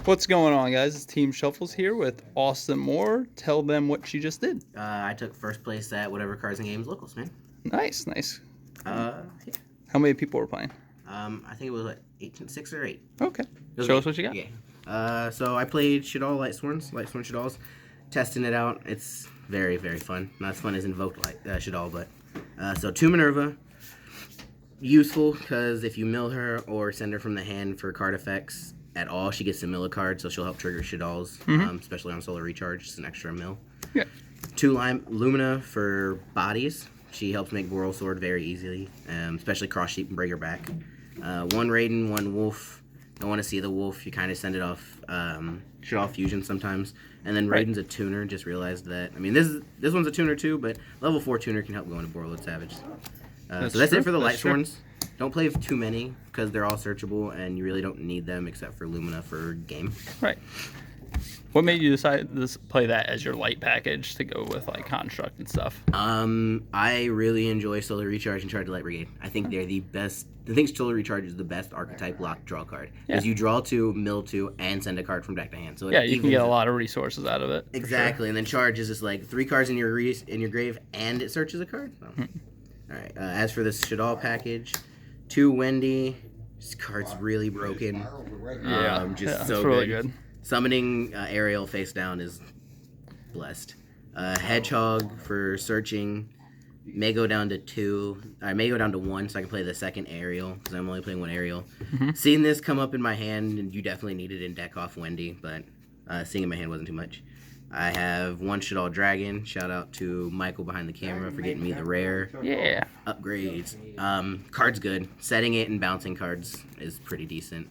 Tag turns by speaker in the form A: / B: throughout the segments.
A: What's going on, guys? It's Team Shuffles here with Austin Moore. Tell them what she just did.
B: I took first place at whatever Cards and Games locals, man.
A: Nice, nice.
B: Yeah.
A: How many people were playing?
B: I think it was 6 or 8.
A: Okay. Show us what you got.
B: Yeah. So I played Shaddoll Lightsworn Shaddolls, testing it out. It's very, very fun. Not as fun as Invoked Shaddoll, but so 2 Minerva, useful because if you mill her or send her from the hand for card effects at all, she gets to mill a card, so she'll help trigger Shaddolls, especially on Solar Recharge. It's an extra mill.
A: Yeah.
B: 2 Lumina for bodies. She helps make Boral Sword very easily, especially Cross Sheep and Break Her Back. 1 Raiden, 1 Wolf. Don't want to see the Wolf. You kind of send it off Shaddoll Fusion sometimes. And then Raiden's a tuner. Just realized that. I mean, this one's a tuner too, but level 4 tuner can help go into Borreload Savage. So that's it for the Lightsworns. Don't play too many because they're all searchable and you really don't need them except for Lumina for game.
A: Right. What made you decide to play that as your light package to go with like Construct and stuff?
B: I really enjoy Solar Recharge and Charge Light Brigade. I think they're the best. I think Solar Recharge is the best archetype lock draw card because you draw 2, mill 2, and send a card from deck to hand. So
A: you can get a lot of resources out of it.
B: Exactly, and then Charge is just like 3 cards in your grave, and it searches a card. So. All right. As for this Shaddoll package, 2 Wendy. This card's really broken. Just so
A: really good.
B: Summoning Ariel face down is blessed. Hedgehog for searching may go down to 2. I may go down to 1 so I can play the second Ariel because I'm only playing 1 Ariel. Seeing this come up in my hand, and you definitely need it in deck off Wendy, but seeing it in my hand wasn't too much. I have 1 Shaddoll Dragon. Shout out to Michael behind the camera for getting me the rare.
A: Yeah.
B: Upgrades. Card's good. Setting it and bouncing cards is pretty decent.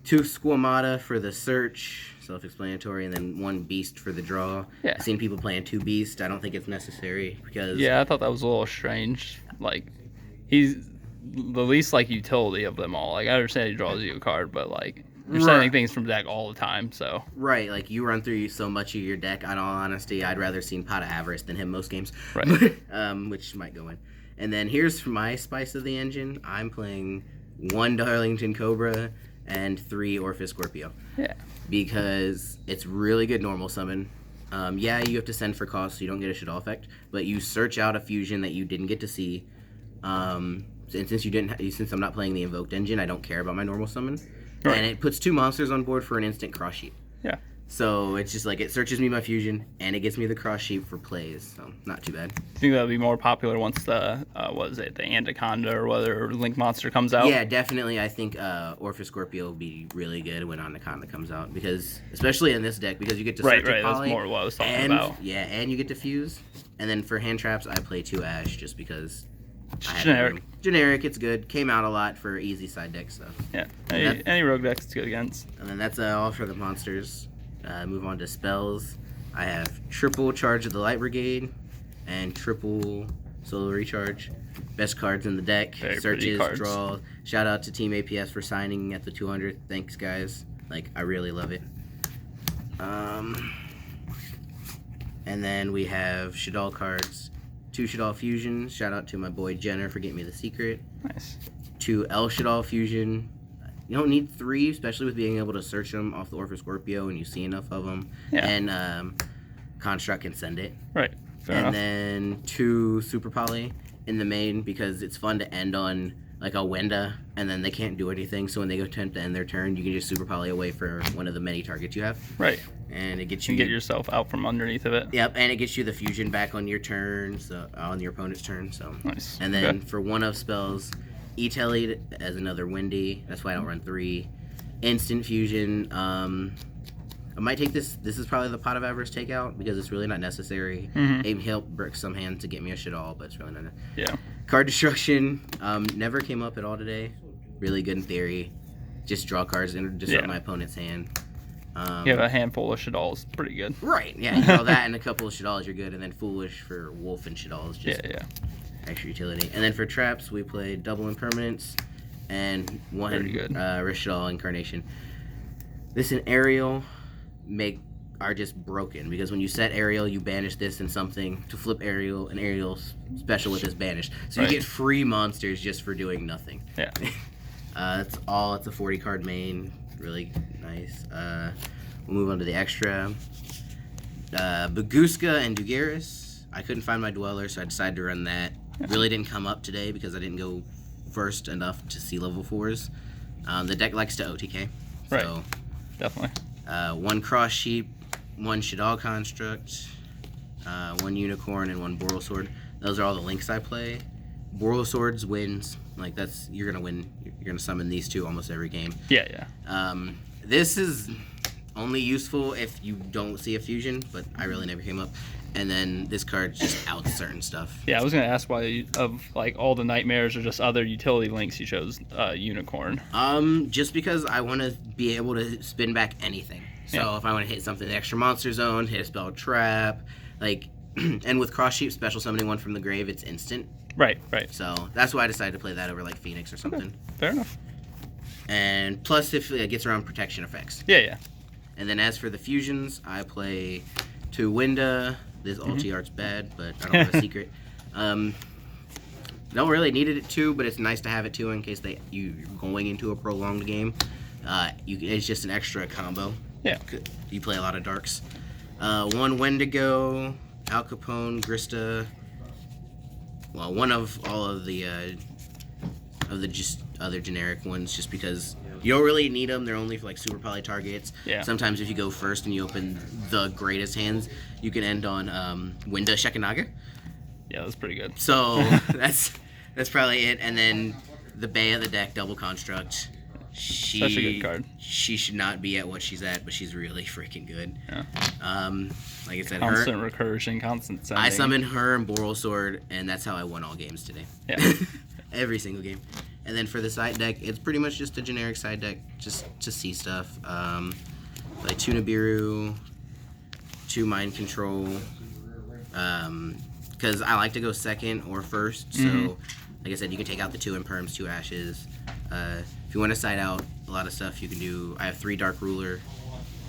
B: 2 Squamata for the search, self-explanatory, and then 1 Beast for the draw.
A: Yeah.
B: I've seen people playing 2 Beast. I don't think it's necessary because...
A: Yeah, I thought that was a little strange. Like, he's the least, like, utility of them all. Like, I understand he draws you a card, but, like, you're sending things from deck all the time, so...
B: Right, like, you run through so much of your deck. In all honesty, I'd rather seen Pot of Avarice than him most games.
A: Right.
B: Which might go in. And then here's my Spice of the Engine. I'm playing 1 Darlington Cobra and 3 Orpheus Scorpio.
A: Yeah. Because
B: it's really good normal summon. You have to send for cost so you don't get a Shaddoll effect, but you search out a fusion that you didn't get to see. And since I'm not playing the Invoked engine, I don't care about my normal summon. Right. And it puts 2 monsters on board for an instant Cross Sheep.
A: Yeah.
B: So it's just like it searches me my fusion and it gets me the Cross Sheep for plays. So not too bad.
A: Do you think that'll be more popular once the the Anaconda or whether Link Monster comes out?
B: Yeah, definitely. I think Orpheus Scorpio will be really good when Anaconda comes out because especially in this deck because you get to search
A: right.
B: Poly,
A: That's more what I was talking about.
B: Yeah, and you get to fuse. And then for hand traps, I play 2 Ash just because.
A: Generic,
B: it's good. Came out a lot for easy side deck stuff.
A: Yeah, any rogue decks it's good against.
B: And then that's all for the monsters. Move on to spells. I have triple Charge of the Light Brigade and triple Solar Recharge. Best cards in the deck.
A: Very
B: Searches,
A: cards.
B: draw. Shout out to Team APS for signing at the 200. Thanks, guys. Like, I really love it. And then we have Shaddoll cards. 2 Shaddoll Fusion. Shout out to my boy Jenner for getting me the secret.
A: Nice.
B: 2 El Shaddoll Fusion. You don't need 3, especially with being able to search them off the Orpheus Scorpio and you see enough of them.
A: Yeah.
B: And Construct can send it.
A: Right. Fair enough.
B: Then 2 Super Poly in the main because it's fun to end on like a Wenda and then they can't do anything. So when they go attempt to end their turn, you can just Super Poly away for one of the many targets you have.
A: Right.
B: And it gets you...
A: get yourself out from underneath of it.
B: Yep, and it gets you the fusion back on your turn, so on your opponent's turn. So
A: nice.
B: And then for 1-of spells... E-Telly as another Wendy. That's why I don't run 3. Instant Fusion. I might take this. This is probably the Pot of Avarice takeout because it's really not necessary. It helped brick some hand to get me a Shaddoll, but it's really not.
A: Yeah.
B: Card Destruction. Never came up at all today. Really good in theory. Just draw cards and disrupt my opponent's hand.
A: You have a handful of Shaddolls. Pretty good.
B: Right. Yeah. You draw that and a couple of Shaddolls, you're good. And then Foolish for Wolf and Shaddolls. Just extra utility. And then for traps, we played double impermanence and 1 Rishadol Incarnation. This and Ariel are just broken because when you set Ariel, you banish this and something to flip Ariel, and Ariel's special with this banished. So you get free monsters just for doing nothing.
A: Yeah.
B: It's a 40 card main. really nice. We'll move on to the extra. Baguska and Dugaris. I couldn't find my Dweller, so I decided to run that. Really didn't come up today because I didn't go first enough to see level 4s. The deck likes to OTK. So,
A: Right. Definitely.
B: 1 Cross Sheep, 1 Shaddoll Construct, 1 Unicorn, and 1 Boral Sword. Those are all the links I play. Boral Swords wins. Like, you're gonna win. You're gonna summon these 2 almost every game.
A: Yeah.
B: This is only useful if you don't see a fusion, but I really never came up. And then this card just outs certain stuff.
A: Yeah, I was gonna ask why of like all the nightmares or just other utility links you chose Unicorn.
B: Just because I want to be able to spin back anything. So if I want to hit something in the extra monster zone, hit a spell trap, like, and with Cross Sheep special summoning 1 from the grave, it's instant.
A: Right.
B: So that's why I decided to play that over like Phoenix or something.
A: Okay. Fair enough.
B: And plus, if it gets around protection effects.
A: Yeah.
B: And then as for the fusions, I play 2 Winda. This ulti art's bad, but I don't have a secret. Don't really need it at 2, but it's nice to have it 2 in case you're going into a prolonged game. It's just an extra combo.
A: Yeah.
B: You play a lot of darks. 1 Wendigo, Al Capone, Grista. Well, one of all of the just other generic ones, just because you don't really need them. They're only for like super poly targets.
A: Yeah.
B: Sometimes if you go first and you open the greatest hands, you can end on Winda Shekanaga.
A: Yeah, that's pretty good.
B: So that's probably it. And then the Bay of the deck, Double Construct.
A: Such a good card.
B: She should not be at what she's at, but she's really freaking good.
A: Yeah.
B: Like I said,
A: Constant recursion, constant sending.
B: I summoned her and Boral Sword, and that's how I won all games today.
A: Yeah.
B: Every single game. And then for the side deck, it's pretty much just a generic side deck, just to see stuff. Like 2 Nibiru, 2 Mind Control, because I like to go second or first. So, like I said, you can take out the 2 Imperms, 2 Ashes. If you want to side out a lot of stuff, you can do. I have 3 Dark Ruler,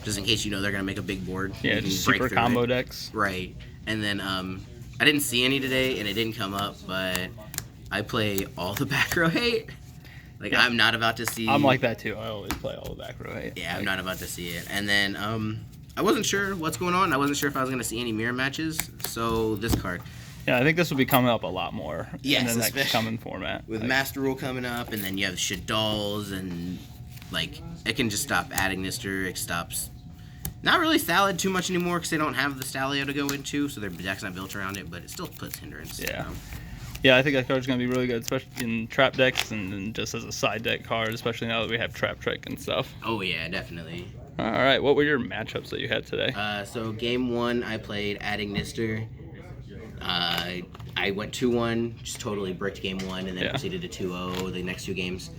B: just in case you know they're gonna make a big board.
A: Yeah, just super combo decks.
B: Right. And then I didn't see any today, and it didn't come up, but I play all the back row hate. Like, I'm not about to see.
A: I'm like that too. I always play all the back row hate.
B: Yeah, I'm not about to see it. And then I wasn't sure what's going on. I wasn't sure if I was gonna see any mirror matches. So this card.
A: Yeah, I think this will be coming up a lot more
B: Yes,
A: in the next coming format.
B: With Master Rule coming up, and then you have Shaddolls, and like it can just stop adding Nister. It stops. Not really Salad too much anymore because they don't have the Stalio to go into, so their deck's not built around it, but it still puts hindrance.
A: Yeah. Yeah, I think that card's going to be really good, especially in trap decks and just as a side deck card, especially now that we have Trap Trick and stuff.
B: Oh, yeah, definitely.
A: All right, what were your matchups that you had today?
B: So game 1, I played adding Nister. I went 2-1, just totally bricked game 1, and then proceeded to 2-0 the next 2 games.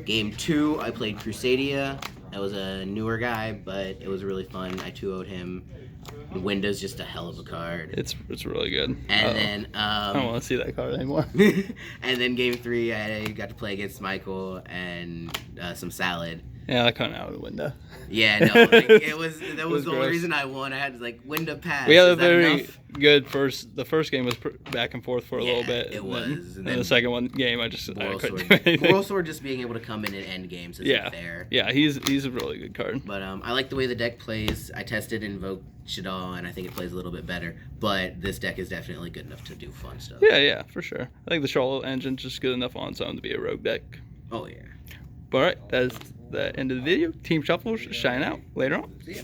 B: Game 2, I played Crusadia. That was a newer guy, but it was really fun. I 2-0'd him. Windows just a hell of a card.
A: It's really good.
B: And then
A: I don't want to see that card anymore.
B: And then game 3, I got to play against Michael and some Salad.
A: Yeah, I cut out of the window.
B: Yeah, no, like, that was the only
A: gross.
B: reason I won. I had like window pass.
A: We had a
B: Is that
A: very
B: enough?
A: good first. The first game was back and forth for a little bit.
B: It was.
A: And then the second game, I couldn't do anything.
B: Boral Sword just being able to come in and end games isn't fair.
A: Yeah, he's a really good card.
B: But I like the way the deck plays. I tested Invoke Shaddoll, and I think it plays a little bit better. But this deck is definitely good enough to do fun stuff.
A: Yeah, for sure. I think the Charlotte engine's just good enough on its own to be a rogue deck.
B: Oh, yeah.
A: But all right, that's the end of the video. Team Shuffle, shine out. Later on.
B: See ya.